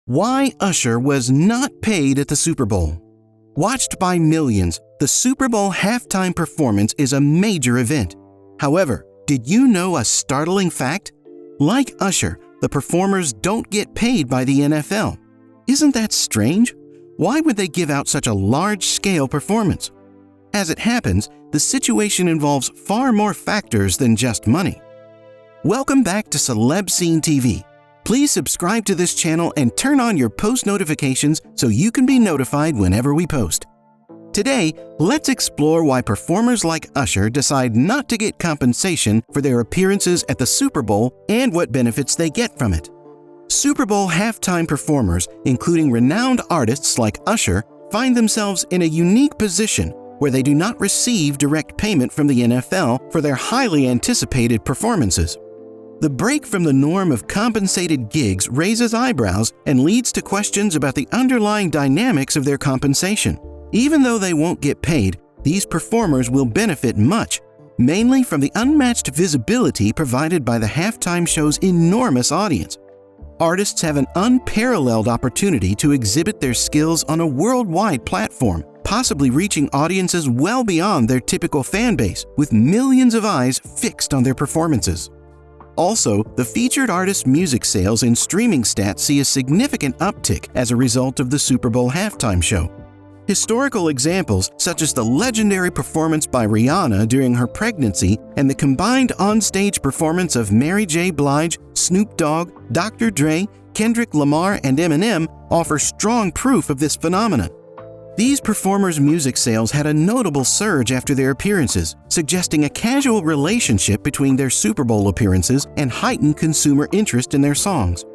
Why Usher was not paid at the Super Bowl. Watched by millions, the Super Bowl halftime performance is a major event. However, did you know a startling fact? Like Usher, the performers don't get paid by the NFL. Isn't that strange? Why would they give out such a large-scale performance? As it happens, the situation involves far more factors than just money. Welcome back to Celeb Scene TV. Please subscribe to this channel and turn on your post notifications so you can be notified whenever we post. Today, let's explore why performers like Usher decide not to get compensation for their appearances at the Super Bowl and what benefits they get from it. Super Bowl halftime performers, including renowned artists like Usher, find themselves in a unique position where they do not receive direct payment from the NFL for their highly anticipated performances. The break from the norm of compensated gigs raises eyebrows and leads to questions about the underlying dynamics of their compensation. Even though they won't get paid, these performers will benefit much, mainly from the unmatched visibility provided by the halftime show's enormous audience. Artists have an unparalleled opportunity to exhibit their skills on a worldwide platform, possibly reaching audiences well beyond their typical fan base, with millions of eyes fixed on their performances. Also, the featured artist's music sales and streaming stats see a significant uptick as a result of the Super Bowl halftime show. Historical examples, such as the legendary performance by Rihanna during her pregnancy and the combined onstage performance of Mary J. Blige, Snoop Dogg, Dr. Dre, Kendrick Lamar, and Eminem, offer strong proof of this phenomenon. These performers' music sales had a notable surge after their appearances, suggesting a casual relationship between their Super Bowl appearances and heightened consumer interest in their songs.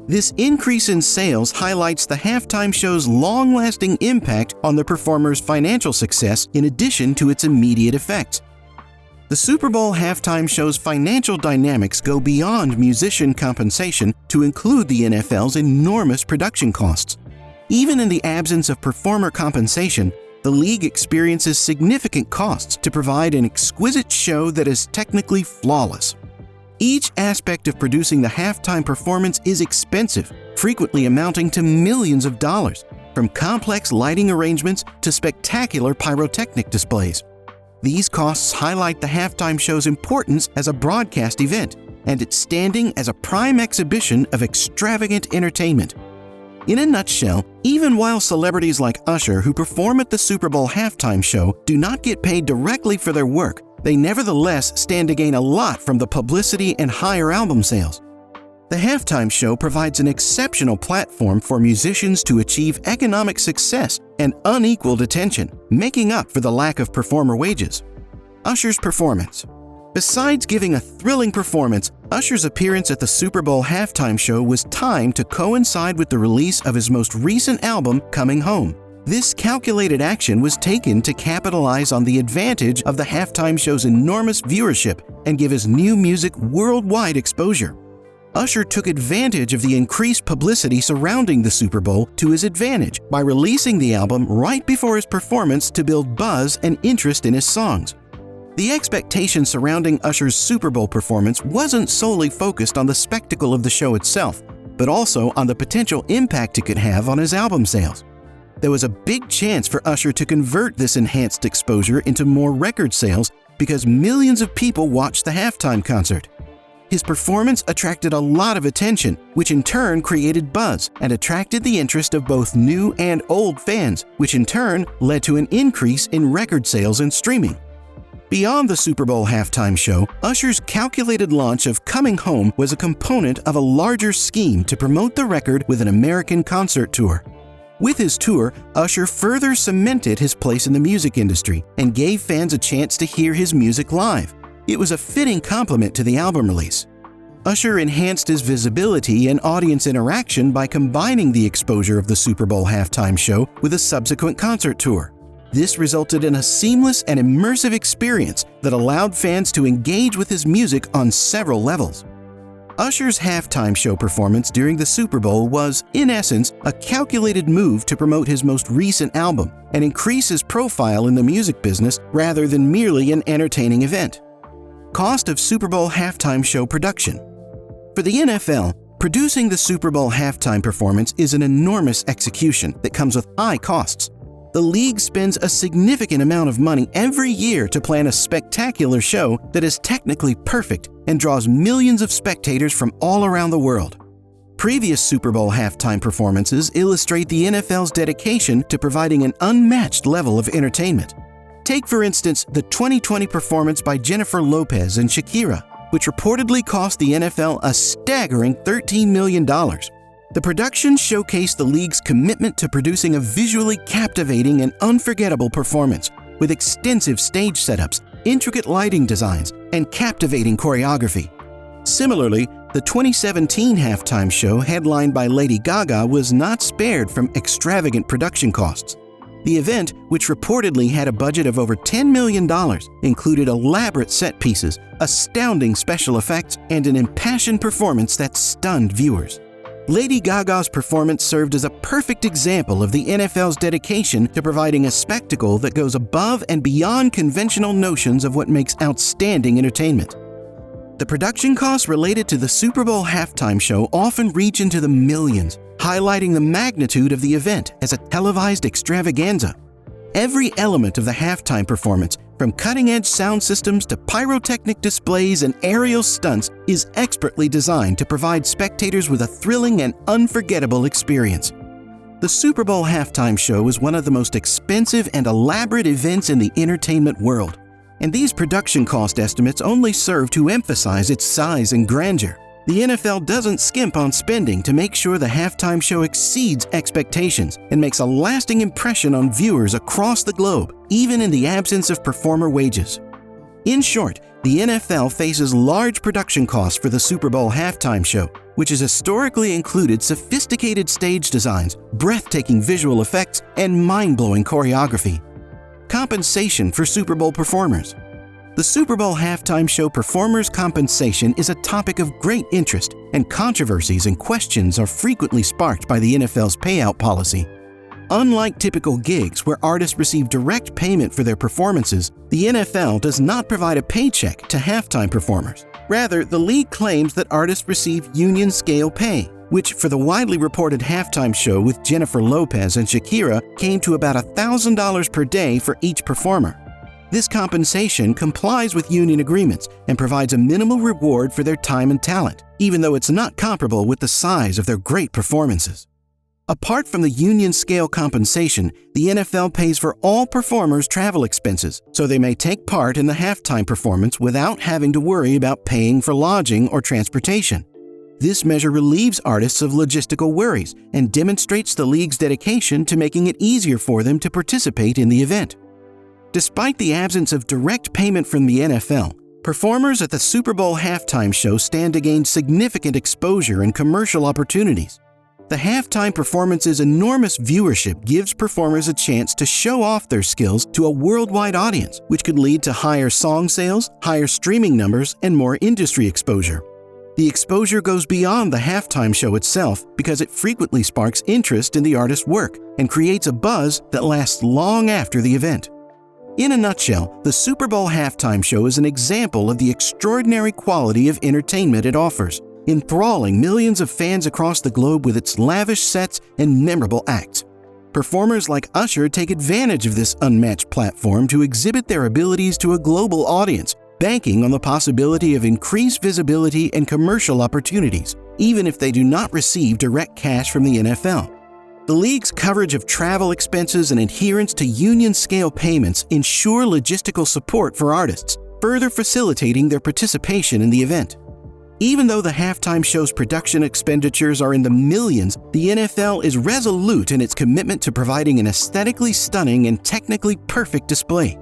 This increase in sales highlights the halftime show's long-lasting impact on the performer's financial success in addition to its immediate effects. The Super Bowl halftime show's financial dynamics go beyond musician compensation to include the NFL's enormous production costs. Even in the absence of performer compensation, the league experiences significant costs to provide an exquisite show that is technically flawless. Each aspect of producing the halftime performance is expensive, frequently amounting to millions of dollars, from complex lighting arrangements to spectacular pyrotechnic displays. These costs highlight the halftime show's importance as a broadcast event and its standing as a prime exhibition of extravagant entertainment. In a nutshell, even while celebrities like Usher who perform at the Super Bowl halftime show do not get paid directly for their work, they nevertheless stand to gain a lot from the publicity and higher album sales. The halftime show provides an exceptional platform for musicians to achieve economic success and unequaled attention, making up for the lack of performer wages. Usher's performance. Besides giving a thrilling performance, Usher's appearance at the Super Bowl halftime show was timed to coincide with the release of his most recent album, Coming Home. This calculated action was taken to capitalize on the advantage of the halftime show's enormous viewership and give his new music worldwide exposure. Usher took advantage of the increased publicity surrounding the Super Bowl to his advantage by releasing the album right before his performance to build buzz and interest in his songs. The expectation surrounding Usher's Super Bowl performance wasn't solely focused on the spectacle of the show itself, but also on the potential impact it could have on his album sales. There was a big chance for Usher to convert this enhanced exposure into more record sales because millions of people watched the halftime concert. His performance attracted a lot of attention, which in turn created buzz and attracted the interest of both new and old fans, which in turn led to an increase in record sales and streaming. Beyond the Super Bowl halftime show, Usher's calculated launch of Coming Home was a component of a larger scheme to promote the record with an American concert tour. With his tour, Usher further cemented his place in the music industry and gave fans a chance to hear his music live. It was a fitting complement to the album release. Usher enhanced his visibility and audience interaction by combining the exposure of the Super Bowl halftime show with a subsequent concert tour. This resulted in a seamless and immersive experience that allowed fans to engage with his music on several levels. Usher's halftime show performance during the Super Bowl was, in essence, a calculated move to promote his most recent album and increase his profile in the music business rather than merely an entertaining event. Cost of Super Bowl halftime show production. For the NFL, Producing the Super Bowl halftime performance is an enormous execution that comes with high costs. The league spends a significant amount of money every year to plan a spectacular show that is technically perfect and draws millions of spectators from all around the world. Previous Super Bowl halftime performances illustrate the NFL's dedication to providing an unmatched level of entertainment. Take, for instance, the 2020 performance by Jennifer Lopez and Shakira, which reportedly cost the NFL a staggering $13 million. The production showcased the league's commitment to producing a visually captivating and unforgettable performance, with extensive stage setups, intricate lighting designs, and captivating choreography. Similarly, the 2017 halftime show, headlined by Lady Gaga, was not spared from extravagant production costs. The event, which reportedly had a budget of over $10 million, included elaborate set pieces, astounding special effects, and an impassioned performance that stunned viewers. Lady Gaga's performance served as a perfect example of the NFL's dedication to providing a spectacle that goes above and beyond conventional notions of what makes outstanding entertainment. The production costs related to the Super Bowl halftime show often reach into the millions, highlighting the magnitude of the event as a televised extravaganza. Every element of the halftime performance, from cutting-edge sound systems to pyrotechnic displays and aerial stunts, is expertly designed to provide spectators with a thrilling and unforgettable experience. The Super Bowl halftime show is one of the most expensive and elaborate events in the entertainment world, and these production cost estimates only serve to emphasize its size and grandeur. The NFL doesn't skimp on spending to make sure the halftime show exceeds expectations and makes a lasting impression on viewers across the globe, even in the absence of performer wages. In short, the NFL faces large production costs for the Super Bowl halftime show, which has historically included sophisticated stage designs, breathtaking visual effects, and mind-blowing choreography. Compensation for Super Bowl performers. The Super Bowl halftime show performers' compensation is a topic of great interest, and controversies and questions are frequently sparked by the NFL's payout policy. Unlike typical gigs where artists receive direct payment for their performances, the NFL does not provide a paycheck to halftime performers. Rather, the league claims that artists receive union-scale pay, which for the widely reported halftime show with Jennifer Lopez and Shakira came to about $1,000 per day for each performer. This compensation complies with union agreements and provides a minimal reward for their time and talent, even though it's not comparable with the size of their great performances. Apart from the union-scale compensation, the NFL pays for all performers' travel expenses, so they may take part in the halftime performance without having to worry about paying for lodging or transportation. This measure relieves artists of logistical worries and demonstrates the league's dedication to making it easier for them to participate in the event. Despite the absence of direct payment from the NFL, performers at the Super Bowl halftime show stand to gain significant exposure and commercial opportunities. The halftime performance's enormous viewership gives performers a chance to show off their skills to a worldwide audience, which could lead to higher song sales, higher streaming numbers, and more industry exposure. The exposure goes beyond the halftime show itself because it frequently sparks interest in the artist's work and creates a buzz that lasts long after the event. In a nutshell, the Super Bowl halftime show is an example of the extraordinary quality of entertainment it offers, enthralling millions of fans across the globe with its lavish sets and memorable acts. Performers like Usher take advantage of this unmatched platform to exhibit their abilities to a global audience, banking on the possibility of increased visibility and commercial opportunities, even if they do not receive direct cash from the NFL. The league's coverage of travel expenses and adherence to union-scale payments ensure logistical support for artists, further facilitating their participation in the event. Even though the halftime show's production expenditures are in the millions, the NFL is resolute in its commitment to providing an aesthetically stunning and technically perfect display.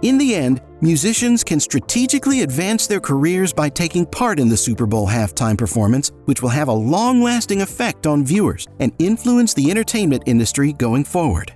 In the end, musicians can strategically advance their careers by taking part in the Super Bowl halftime performance, which will have a long-lasting effect on viewers and influence the entertainment industry going forward.